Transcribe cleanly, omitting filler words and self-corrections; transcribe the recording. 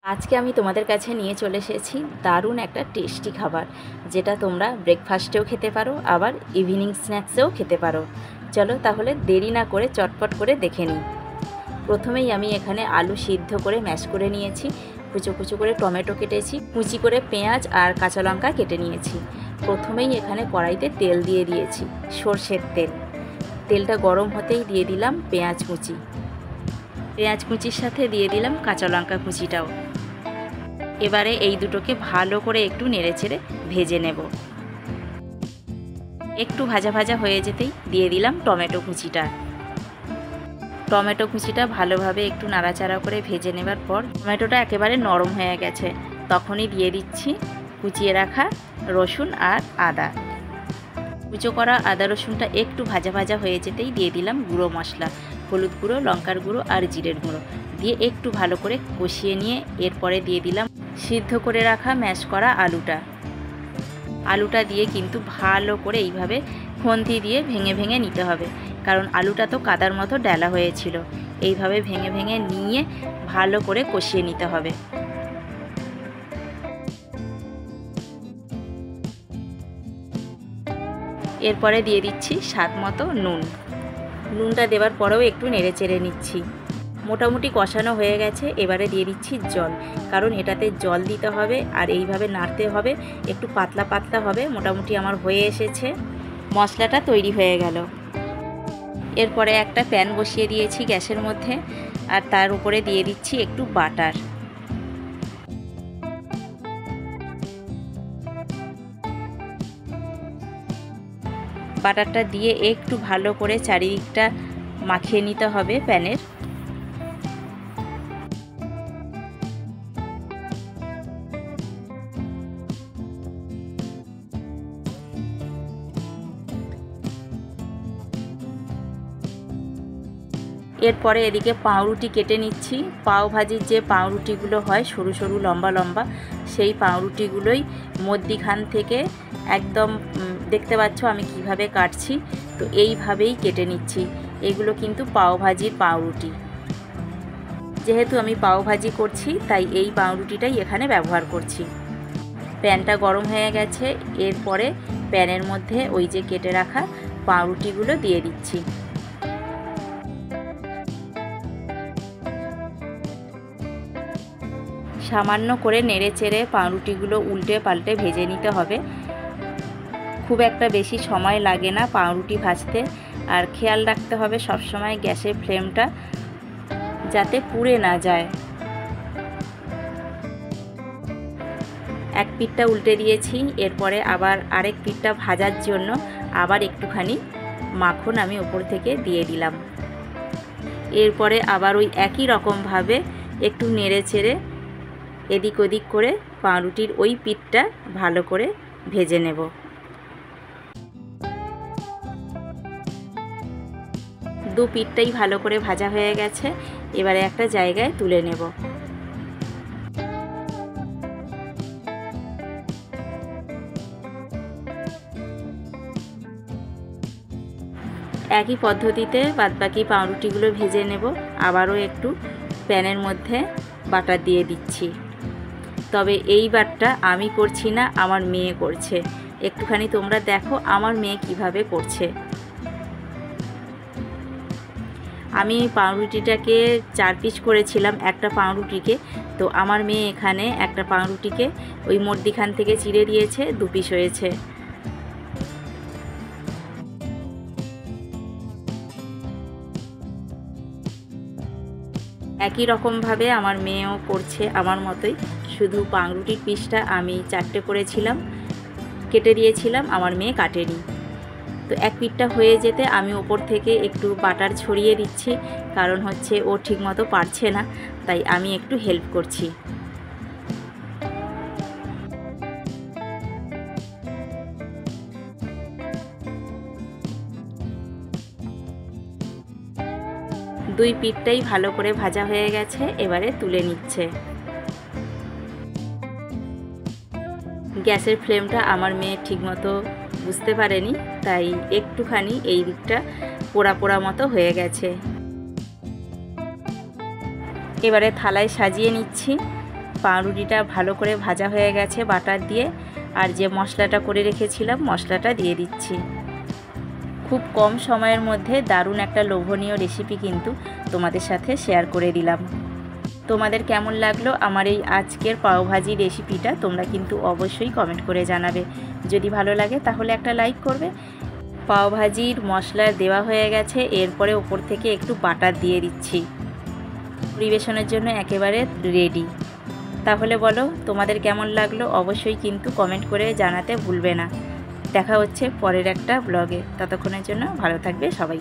আজকে আমি তোমাদের কাছে নিয়ে চলে এসেছি দারুণ একটা টেস্টি খাবার, যেটা তোমরা ব্রেকফাস্টেও খেতে পারো, আবার ইভিনিং স্ন্যাক্সেও খেতে পারো। চলো তাহলে দেরি না করে চটপট করে দেখে নিই। প্রথমেই আমি এখানে আলু সিদ্ধ করে ম্যাশ করে নিয়েছি, কুচো কুচো করে টমেটো কেটেছি, কুচি করে পেঁয়াজ আর কাঁচা লঙ্কা কেটে নিয়েছি। প্রথমেই এখানে কড়াইতে তেল দিয়ে দিয়েছি, সর্ষের তেল। তেলটা গরম হতেই দিয়ে দিলাম পেঁয়াজ কুচি, পেঁয়াজ কুচির সাথে দিয়ে দিলাম কাঁচা লঙ্কা কুচিটাও। এবারে এই দুটোকে ভালো করে একটু নেড়েচেড়ে ভেজে নেব। একটু ভাজা ভাজা হয়ে যেতেই দিয়ে দিলাম টমেটো কুচিটা। টমেটো কুচিটা ভালোভাবে একটু নাড়াচাড়া করে ভেজে নেবার পর টমেটোটা একেবারে নরম হয়ে গেছে, তখনই দিয়ে দিচ্ছি কুচিয়ে রাখা রসুন আর আদা। কুচো করা আদা রসুনটা একটু ভাজা ভাজা হয়ে যেতেই দিয়ে দিলাম গুঁড়ো মশলা, হলুদ গুঁড়ো, লঙ্কার গুঁড়ো আর জিরের গুঁড়ো দিয়ে একটু ভালো করে কষিয়ে নিয়ে এরপরে দিয়ে দিলাম সিদ্ধ করে রাখা ম্যাশ করা আলুটা দিয়ে কিন্তু ভালো করে এইভাবে খুন্তি দিয়ে ভেঙে ভেঙে নিতে হবে, কারণ আলুটা তো কাদার মতো ডেলা হয়েছিল। এইভাবে ভেঙে ভেঙে নিয়ে ভালো করে কষিয়ে নিতে হবে। এরপরে দিয়ে দিচ্ছি স্বাদ মতো নুন। নুনটা দেওয়ার পরেও একটু নেড়ে চেড়ে নিচ্ছি। মোটামুটি কষানো হয়ে গেছে, এবারে দিয়ে দিচ্ছি জল, কারণ এটাতে জল দিতে হবে আর এইভাবে নাড়তে হবে, একটু পাতলা পাতলা হবে। মোটামুটি আমার হয়ে এসেছে, মশলাটা তৈরি হয়ে গেল। এরপরে একটা প্যান বসিয়ে দিয়েছি গ্যাসের মধ্যে, আর তার উপরে দিয়ে দিচ্ছি একটু বাটার। বাটারটা দিয়ে একটু ভালো করে চারিদিকটা মাখিয়ে নিতে হবে প্যানের। এরপরে এদিকে পাউরুটি কেটে নিচ্ছি। পাও ভাজির যে পাউরুটিগুলো হয় সরু সরু লম্বা লম্বা, সেই পাউরুটিগুলোই মধ্যিখান থেকে একদম দেখতে পাচ্ছ আমি কিভাবে কাটছি, তো এইভাবেই কেটে নিচ্ছি। এগুলো কিন্তু পাও ভাজির পাউরুটি। যেহেতু আমি পাও ভাজি করছি তাই এই পাউরুটিটাই এখানে ব্যবহার করছি। প্যানটা গরম হয়ে গেছে, এরপরে প্যানের মধ্যে ওই যে কেটে রাখা পাউরুটিগুলো দিয়ে দিচ্ছি। সামান্য করে নেড়ে চেড়ে পাউরুটিগুলো উল্টে পাল্টে ভেজে নিতে হবে। খুব একটা বেশি সময় লাগে না পাউরুটি ভাজতে, আর খেয়াল রাখতে হবে সবসময় গ্যাসের ফ্লেমটা যাতে পুড়ে না যায়। এক পিঠটা উল্টে দিয়েছি, এরপরে আবার আরেক পিঠটা ভাজার জন্য আবার একটুখানি মাখন আমি ওপর থেকে দিয়ে দিলাম। এরপরে আবার ওই একই রকমভাবে একটু নেড়ে চেড়ে এদিক ওদিক করে পাউরুটির ওই পিঠটা ভালো করে ভেজে নেব। দু পিঠটাই ভালো করে ভাজা হয়ে গেছে, এবারে একটা জায়গায় তুলে নেব। একই পদ্ধতিতে বাদবাকি পাউরুটিগুলো ভেজে নেব। আবারও একটু প্যানের মধ্যে বাটার দিয়ে দিচ্ছি, তবে এই বাটটা আমি করছি না, আমার মেয়ে করছে। একটুখানি তোমরা দেখো আমার মেয়ে কিভাবে করছে। আমি পাউরুটিটাকে 4 পিস করেছিলাম একটা পাউরুটিকে, তো আমার মেয়ে এখানে একটা পাউরুটিকে ওই মধ্যিখান থেকে চিড়ে দিয়েছে, 2 পিস হয়েছে। একই রকমভাবে আমার মেয়েও করছে আমার মতোই, শুধু পাউরুটির পিসটা আমি 4টে করেছিলাম, কেটে দিয়েছিলাম, আমার মেয়ে কাটেনি। তো এক পিঠটা হয়ে যেতে আমি ওপর থেকে একটু বাটার ছড়িয়ে দিচ্ছি, কারণ হচ্ছে ও ঠিকমতো পারছে না, তাই আমি একটু হেল্প করছি। দুই পিঠটাই ভালো করে ভাজা হয়ে গেছে, এবারে তুলে নিচ্ছে। গ্যাসের ফ্লেমটা আমার মেয়ে ঠিকমতো বুঝতে পারেনি, তাই একটুখানি এই দিকটা পোড়া পোড়া মতো হয়ে গেছে। এবারে থালায় সাজিয়ে নিচ্ছি। পাউরুটিটা ভালো করে ভাজা হয়ে গেছে বাটার দিয়ে, আর যে মশলাটা করে রেখেছিলাম মশলাটা দিয়ে দিচ্ছি। খুব কম সময়ের মধ্যে দারুণ একটা লোভনীয় রেসিপি কিন্তু তোমাদের সাথে শেয়ার করে দিলাম। তোমাদের কেমন লাগলো আমার এই আজকের পাওভাজি রেসিপিটা তোমরা কিন্তু অবশ্যই কমেন্ট করে জানাবে। যদি ভালো লাগে তাহলে একটা লাইক করবে। পাওভাজির মশলা দেওয়া হয়ে গেছে, এরপরে ওপর থেকে একটু বাটার দিয়ে দিচ্ছি। পরিবেশনের জন্য একেবারে রেডি। তাহলে বলো তোমাদের কেমন লাগলো, অবশ্যই কিন্তু কমেন্ট করে জানাতে ভুলবে না। দেখা হচ্ছে পরের একটা ব্লগে, ততক্ষণের জন্য ভালো থাকবে সবাই।